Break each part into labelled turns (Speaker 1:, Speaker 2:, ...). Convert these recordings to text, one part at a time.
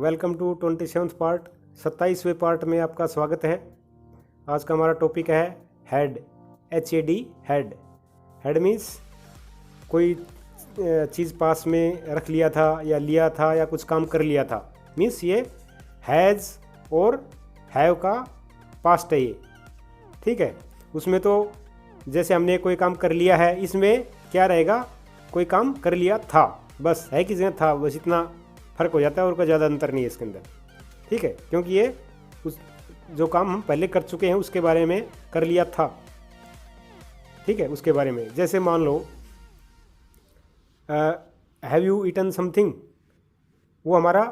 Speaker 1: Welcome to 27th part, 27वें part में आपका स्वागत है। आज का हमारा टॉपिक है had, HAD, had. Had means कोई चीज़ पास में रख लिया था या लिया था या कुछ काम कर लिया था। मीन्स ये हैज़ और हैव का पास्ट है ये, ठीक है। उसमें तो जैसे हमने कोई काम कर लिया है, इसमें क्या रहेगा, कोई काम कर लिया था, बस है कि जगह था, बस इतना फ़र्क हो जाता है और कोई ज़्यादा अंतर नहीं है इसके अंदर, ठीक है। क्योंकि ये उस जो काम हम पहले कर चुके हैं उसके बारे में कर लिया था, ठीक है, उसके बारे में। जैसे मान लो हैव यू ईटन समथिंग, वो हमारा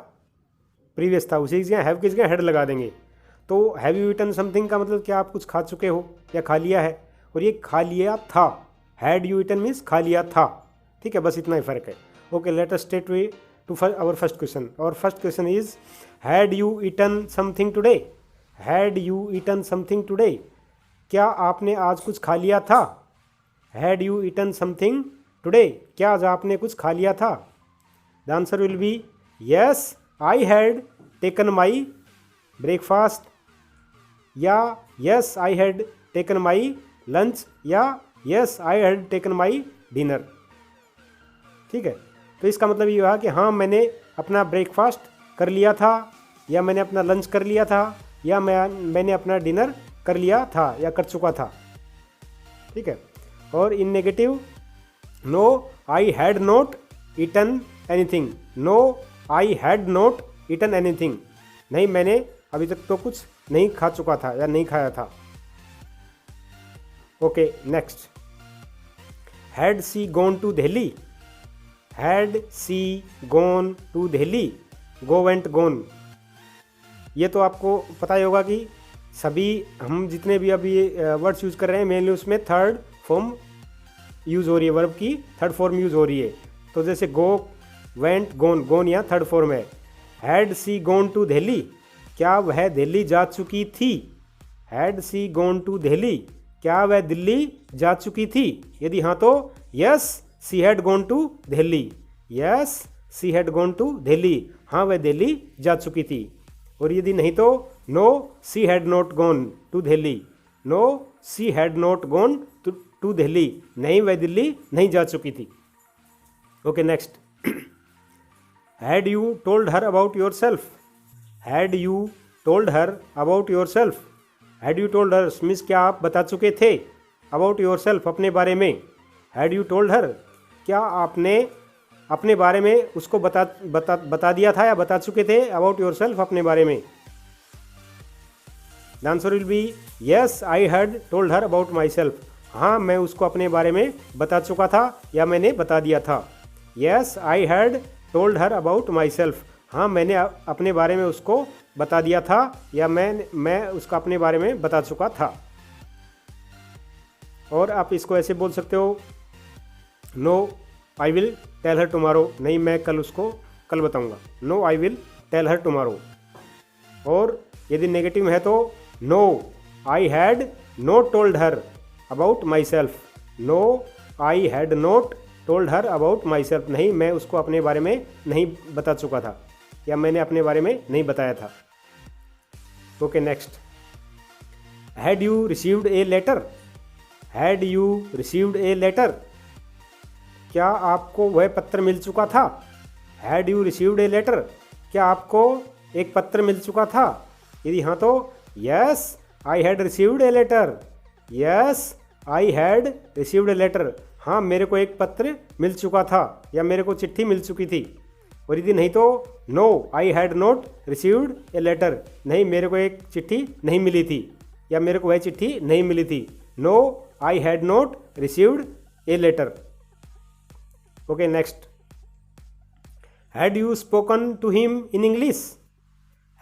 Speaker 1: प्रीवियस था, उसी की जगह हैव की जगह हेड लगा देंगे। तो हैव यू ईटन समथिंग का मतलब क्या, आप कुछ खा चुके हो या खा लिया है, और ये खा लिया था। हैड यू ईटन मीन्स खा लिया था, ठीक है, बस इतना ही फ़र्क है। Okay, let us state way to our first question. Our first question is, had you eaten something today? Had you eaten something today? क्या आपने आज कुछ खा लिया था? Had you eaten something today? क्या आज आपने कुछ खा लिया था? The answer will be yes, I had taken my breakfast, या yes, I had taken my lunch, या yes, I had taken my dinner, ठीक है। तो इसका मतलब ये हुआ कि हाँ, मैंने अपना ब्रेकफास्ट कर लिया था, या मैंने अपना लंच कर लिया था, या मैंने अपना डिनर कर लिया था या कर चुका था, ठीक है। और in negative, no I had not eaten anything, no I had not eaten anything, नहीं मैंने अभी तक तो कुछ नहीं खा चुका था या नहीं खाया था। Okay, next, had she gone to Delhi, had she gone to Delhi, go went gone. ये तो आपको पता ही होगा कि सभी हम जितने भी अभी वर्ड्स यूज़ कर रहे हैं, मेनली उसमें थर्ड फॉर्म यूज़ हो रही है, वर्ब की थर्ड फॉर्म यूज़ हो रही है। तो जैसे गो, वेंट, गॉन, गॉन यहाँ थर्ड फॉर्म है। Had she gone to Delhi, क्या वह दिल्ली जा चुकी थी? Had she gone to Delhi, क्या वह दिल्ली जा चुकी थी? यदि हाँ तो yes, she had gone to Delhi, yes she had gone to Delhi, हाँ वह दिल्ली जा चुकी थी। और यदि नहीं तो no she had not gone to Delhi, no she had not gone to Delhi, नहीं वह दिल्ली नहीं जा चुकी थी। Okay, next, had you told her about yourself, had you told her about yourself, had you told her means क्या आप बता चुके थे, अबाउट योर सेल्फ अपने बारे में। हैड यू टोल्ड हर, क्या आपने अपने बारे में उसको बता दिया था या बता चुके थे, अबाउट योर सेल्फ अपने बारे में। The answer will be yes, I had told her about my self, हाँ मैं उसको अपने बारे में बता चुका था या मैंने बता दिया था। Yes I had told her about my self, हाँ मैंने अपने बारे में उसको बता दिया था या मैं उसका अपने बारे में बता चुका था। और आप इसको ऐसे बोल सकते हो, no I will tell her tomorrow, नहीं मैं कल उसको कल बताऊंगा, no I will tell her tomorrow. और यदि नेगेटिव में है तो no I had not told her about myself, no I had not told her about myself, नहीं मैं उसको अपने बारे में नहीं बता चुका था या मैंने अपने बारे में नहीं बताया था। Okay, next, had you received a letter, had you received a letter, क्या आपको वह पत्र मिल चुका था? Had you received a letter, क्या आपको एक पत्र मिल चुका था? यदि हाँ तो yes I had received a letter, yes I had received a letter, हाँ मेरे को एक पत्र मिल चुका था या मेरे को चिट्ठी मिल चुकी थी। और यदि नहीं तो no I had not received a letter, नहीं मेरे को एक चिट्ठी नहीं मिली थी या मेरे को वह चिट्ठी नहीं मिली थी। No I had not received a letter. Okay, next, had you spoken to him in English,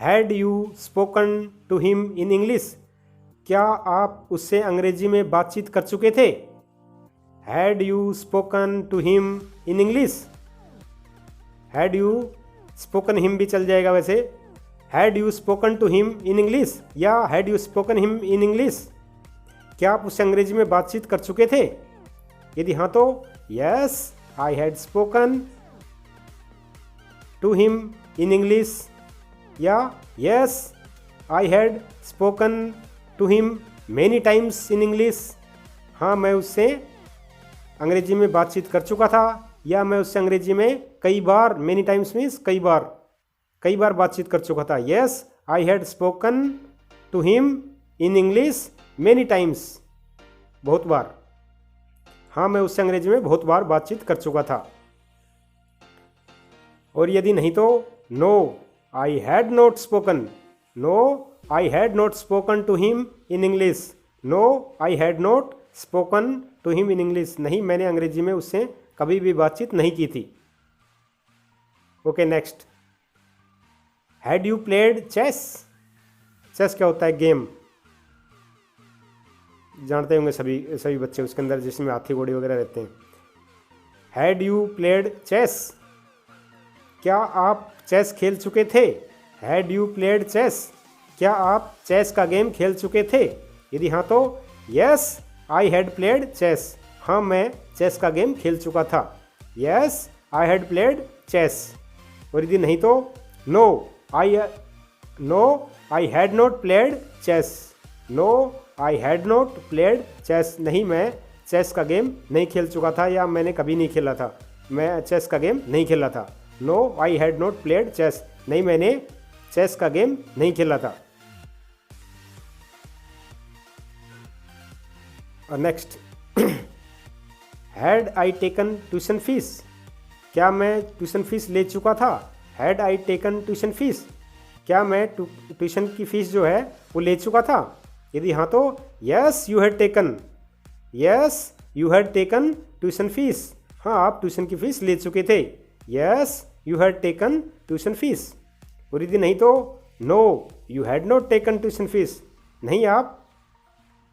Speaker 1: had you spoken to him in English, क्या आप उससे अंग्रेजी में बातचीत कर चुके थे? Had you spoken to him in English, had you spoken him भी चल जाएगा वैसे, had you spoken to him in English या had you spoken him in English, क्या आप उससे अंग्रेजी में बातचीत कर चुके थे? यदि हाँ तो यस I had spoken to him in English, या yes I had spoken to him many times in English, हाँ मैं उससे अंग्रेजी में बातचीत कर चुका था, या मैं उससे अंग्रेजी में कई बार, मैनी टाइम्स मीन्स कई बार बातचीत कर चुका था। Yes I had spoken to him in English many times, बहुत बार, हाँ मैं उससे अंग्रेजी में बहुत बार बातचीत कर चुका था। और यदि नहीं तो no I had not spoken, no I had not spoken to him in English, no I had not spoken to him in English, नहीं मैंने अंग्रेजी में उससे कभी भी बातचीत नहीं की थी। Okay next, had you played chess, chess क्या होता है? गेम, जानते होंगे सभी बच्चे, उसके अंदर जिसमें हाथी घोड़े वगैरह रहते हैं। हैड यू प्लेड चेस, क्या आप चेस खेल चुके थे? हैड यू प्लेड चेस, क्या आप चेस का गेम खेल चुके थे? यदि हाँ तो yes I had played chess, हाँ मैं चेस का गेम खेल चुका था। Yes I had played chess. और यदि नहीं तो no I had not played chess, no I had not played chess, नहीं मैं चेस का गेम नहीं खेल चुका था, या मैंने कभी नहीं खेला था, मैं चेस का गेम नहीं खेला था। No I had not played chess, नहीं मैंने चेस का गेम नहीं खेला था। Next, had I taken tuition fees, क्या मैं ट्यूशन फीस ले चुका था? Had I taken tuition fees, क्या मैं ट्यूशन की फीस जो है वो ले चुका था? यदि हाँ तो yes you had taken, yes you had taken tuition fees, हाँ आप ट्यूशन की फीस ले चुके थे। Yes you had taken tuition fees. और यदि नहीं तो no you had not taken tuition fees, नहीं आप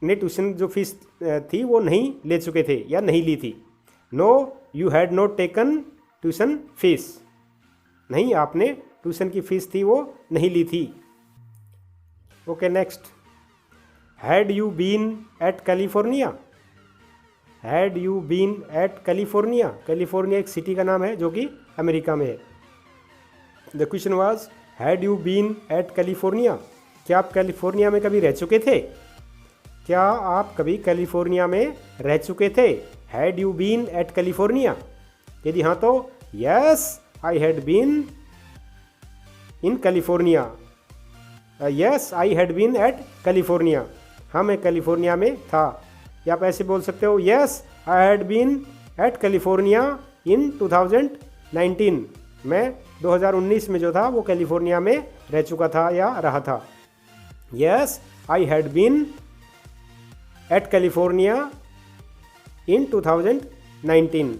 Speaker 1: ने ट्यूशन जो फीस थी वो नहीं ले चुके थे या नहीं ली थी। No you had not taken tuition fees, नहीं आपने ट्यूशन की फीस थी वो नहीं ली थी। Okay next, had you been at California, had you been at California, California एक सिटी का नाम है जो कि अमेरिका में है। The question was had you been at California, क्या आप कैलिफोर्निया में कभी रह चुके थे? क्या आप कभी कैलिफोर्निया में रह चुके थे? Had you been at California. यदि हाँ तो yes I had been in California, yes I had been at California, हाँ मैं कैलिफोर्निया में था। या आप ऐसे बोल सकते हो yes I had been at California in 2019, मैं 2019 में जो था वो कैलिफोर्निया में रह चुका था या रहा था। Yes I had been at California in 2019।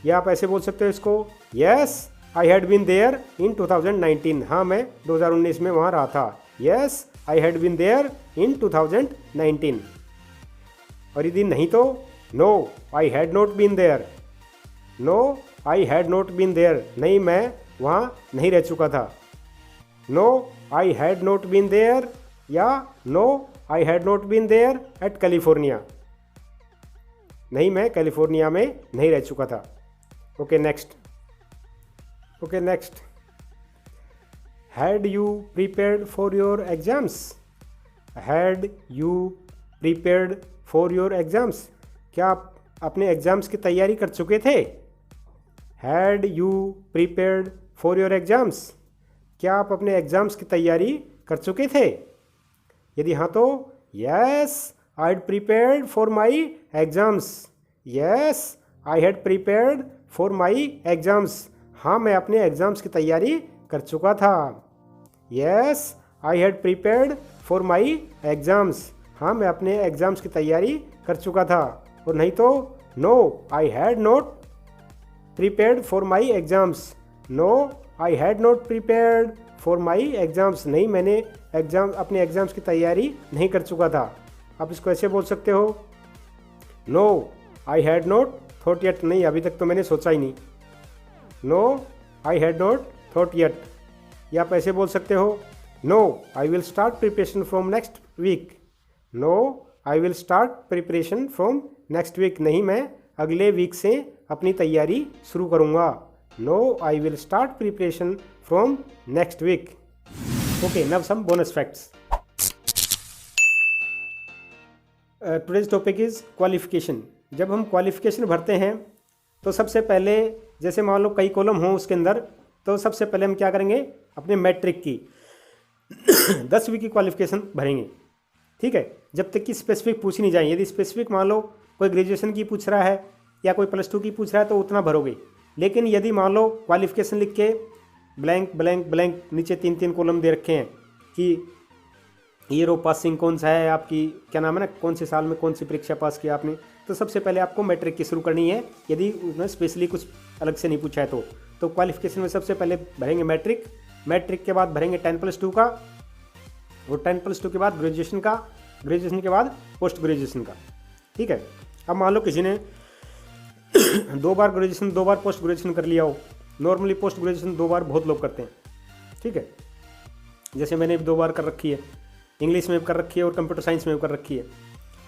Speaker 1: या आप ऐसे बोल सकते हो इसको yes I had been there in 2019, हाँ मैं 2019 में वहाँ रहा था। Yes I had been there in 2019। और यदि नहीं तो no I had not been there, no I had not been there, नहीं मैं वहाँ नहीं रह चुका था। No I had not been there या no I had not been there at California, नहीं मैं कैलिफोर्निया में नहीं रह चुका था। Okay next, had you prepared for your exams, had you prepared for your exams, क्या आप अपने एग्जाम्स की तैयारी कर चुके थे? Had you prepared for your exams, क्या आप अपने एग्जाम्स की तैयारी कर चुके थे? यदि हाँ तो yes I had prepared for my exams, yes I had prepared for my exams, हाँ मैं अपने एग्जाम्स की तैयारी कर चुका था। Yes I had prepared for my exams, हाँ मैं अपने एग्जाम्स की तैयारी कर चुका था। और नहीं तो no I had not prepared for my exams, no I had not prepared for my exams, नहीं मैंने अपने एग्जाम्स की तैयारी नहीं कर चुका था। आप इसको ऐसे बोल सकते हो no I had not thought yet, नहीं अभी तक तो मैंने सोचा ही नहीं। No I had not thought yet. या आप ऐसे बोल सकते हो no I will start preparation from next week, no I will start preparation from next week, नहीं मैं अगले वीक से अपनी तैयारी शुरू करूँगा। No I will start preparation from next week. Okay, now some bonus facts. Today's topic is qualification. जब हम क्वालिफिकेशन भरते हैं तो सबसे पहले, जैसे मान लो कई कॉलम हों उसके अंदर, तो सबसे पहले हम क्या करेंगे, अपने मैट्रिक की 10वीं की क्वालिफिकेशन भरेंगे। ठीक है, जब तक कि स्पेसिफिक पूछ नहीं जाए। यदि स्पेसिफिक मान लो कोई ग्रेजुएशन की पूछ रहा है या कोई +2 की पूछ रहा है तो उतना भरोगे। लेकिन यदि मान लो क्वालिफिकेशन लिख के ब्लैंक ब्लैंक ब्लैंक नीचे 3-3 कॉलम दे रखे हैं कि ईयर ऑफ पासिंग कौन सा है, आपकी क्या नाम है ना, कौन से साल में कौन सी परीक्षा पास किया आपने, तो सबसे पहले आपको मैट्रिक की शुरू करनी है। यदि उसमें स्पेशली कुछ अलग से नहीं पूछा है तो क्वालिफिकेशन में सबसे पहले भरेंगे मैट्रिक। मैट्रिक के बाद भरेंगे 10+2 का, और 10+2 के बाद ग्रेजुएशन का, ग्रेजुएशन के बाद पोस्ट ग्रेजुएशन का। ठीक है, अब मान लो किसी ने 2 बार ग्रेजुएशन 2 बार पोस्ट ग्रेजुएशन कर लिया हो। नॉर्मली पोस्ट ग्रेजुएशन 2 बार बहुत लोग करते हैं। ठीक है, जैसे मैंने 2 बार कर रखी है, इंग्लिश में कर रखी है और कंप्यूटर साइंस में कर रखी है।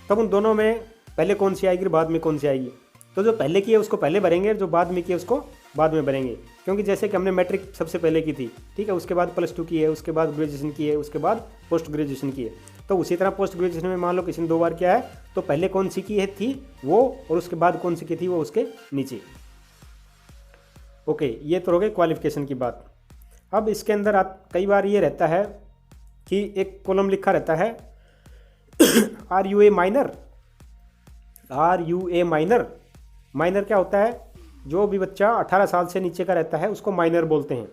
Speaker 1: तब उन दोनों में पहले कौन सी आएगी, बाद में कौन सी आएगी, तो जो पहले की है उसको पहले भरेंगे, जो बाद में की है उसको बाद में भरेंगे। क्योंकि जैसे कि हमने मैट्रिक सबसे पहले की थी, ठीक है, उसके बाद +2 की है, उसके बाद ग्रेजुएशन की है, उसके बाद पोस्ट ग्रेजुएशन की है। तो उसी तरह पोस्ट ग्रेजुएशन में मान लो किसी ने 2 बार किया है तो पहले कौन सी की है थी वो, और उसके बाद कौन सी की थी वो उसके नीचे। ओके, ये तो हो गई क्वालिफिकेशन की बात। अब इसके अंदर कई बार ये रहता है कि एक कॉलम लिखा रहता है RUA minor. RUA minor, minor क्या होता है, जो भी बच्चा 18 साल से नीचे का रहता है उसको माइनर बोलते हैं।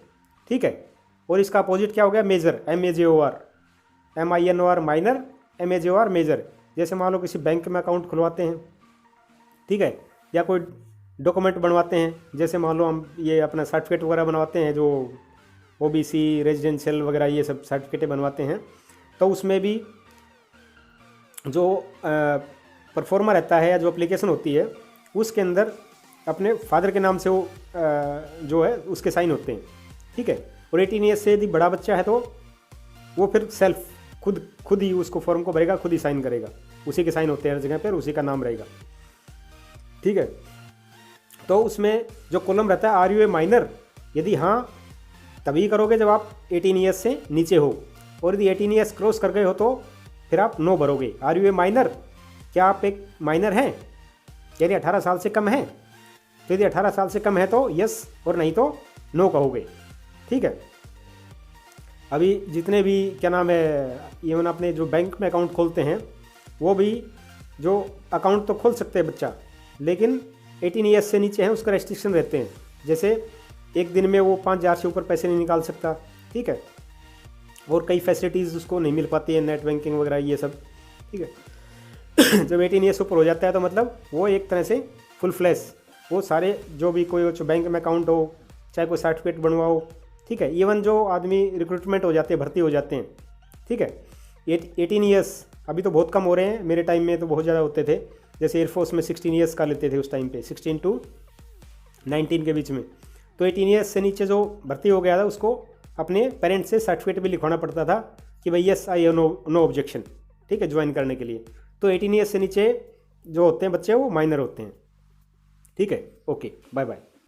Speaker 1: ठीक है, और इसका अपोजिट क्या हो गया, major, MAJOR, MINOR minor, MAJOR major. जैसे मान लो किसी बैंक में अकाउंट खुलवाते हैं, ठीक है, या कोई डॉक्यूमेंट बनवाते हैं, जैसे मान लो हम ये अपना सर्टिफिकेट वगैरह बनवाते हैं, जो OBC रेजिडेंशियल वगैरह ये सब सर्टिफिकेटें बनवाते हैं, तो उसमें भी जो परफॉर्मर रहता है या जो एप्लीकेशन होती है उसके अंदर अपने फादर के नाम से वो जो है उसके साइन होते हैं। ठीक है, और 18 ईयर्स से यदि बड़ा बच्चा है तो वो फिर सेल्फ खुद ही उसको फॉर्म को भरेगा, खुद ही साइन करेगा, उसी के साइन होते हैं हर जगह पर, उसी का नाम रहेगा। ठीक है, तो उसमें जो कॉलम रहता है RUA माइनर, यदि हाँ तभी करोगे जब आप 18 ईयर्स से नीचे हो, और यदि 18 ईयर्स क्रॉस कर गए हो तो फिर आप नो भरोगे। RUA माइनर, क्या आप एक माइनर हैं, यदि 18 साल से कम है तो यदि 18 साल से कम है तो यस, और नहीं तो नो कहोगे। ठीक है, अभी जितने भी क्या नाम है, इवन अपने जो बैंक में अकाउंट खोलते हैं वो भी जो अकाउंट तो खोल सकते हैं बच्चा, लेकिन 18 ईयर्स से नीचे हैं उसका रेस्ट्रिक्शन रहते हैं। जैसे एक दिन में वो 5,000 से ऊपर पैसे नहीं निकाल सकता। ठीक है, और कई फैसिलिटीज़ उसको नहीं मिल पाती है, नेट बैंकिंग वगैरह ये सब। ठीक है, जब 18 ईयर्स ऊपर हो जाता है तो मतलब वो एक तरह से फुल फ्लैश वो सारे जो भी कोई बैंक में अकाउंट हो, चाहे कोई सर्टिफिकेट बनवाओ, ठीक है, इवन जो आदमी रिक्रूटमेंट हो जाते हैं, भर्ती हो जाते हैं। ठीक है, 18 ईयर्स अभी तो बहुत कम हो रहे हैं, मेरे टाइम में तो बहुत ज़्यादा होते थे। जैसे एयरफोर्स में 16 ईयर्स का लेते थे उस टाइम पे, 16 to 19 के बीच में। तो 18 ईयर्स से नीचे जो भर्ती हो गया था उसको अपने पेरेंट्स से सर्टिफिकेट भी लिखवाना पड़ता था कि भाई यस आई नो ऑब्जेक्शन, ठीक है, ज्वाइन करने के लिए। तो 18 ईयर्स से नीचे जो होते हैं बच्चे वो माइनर होते हैं। ठीक है, ओके, बाय बाय।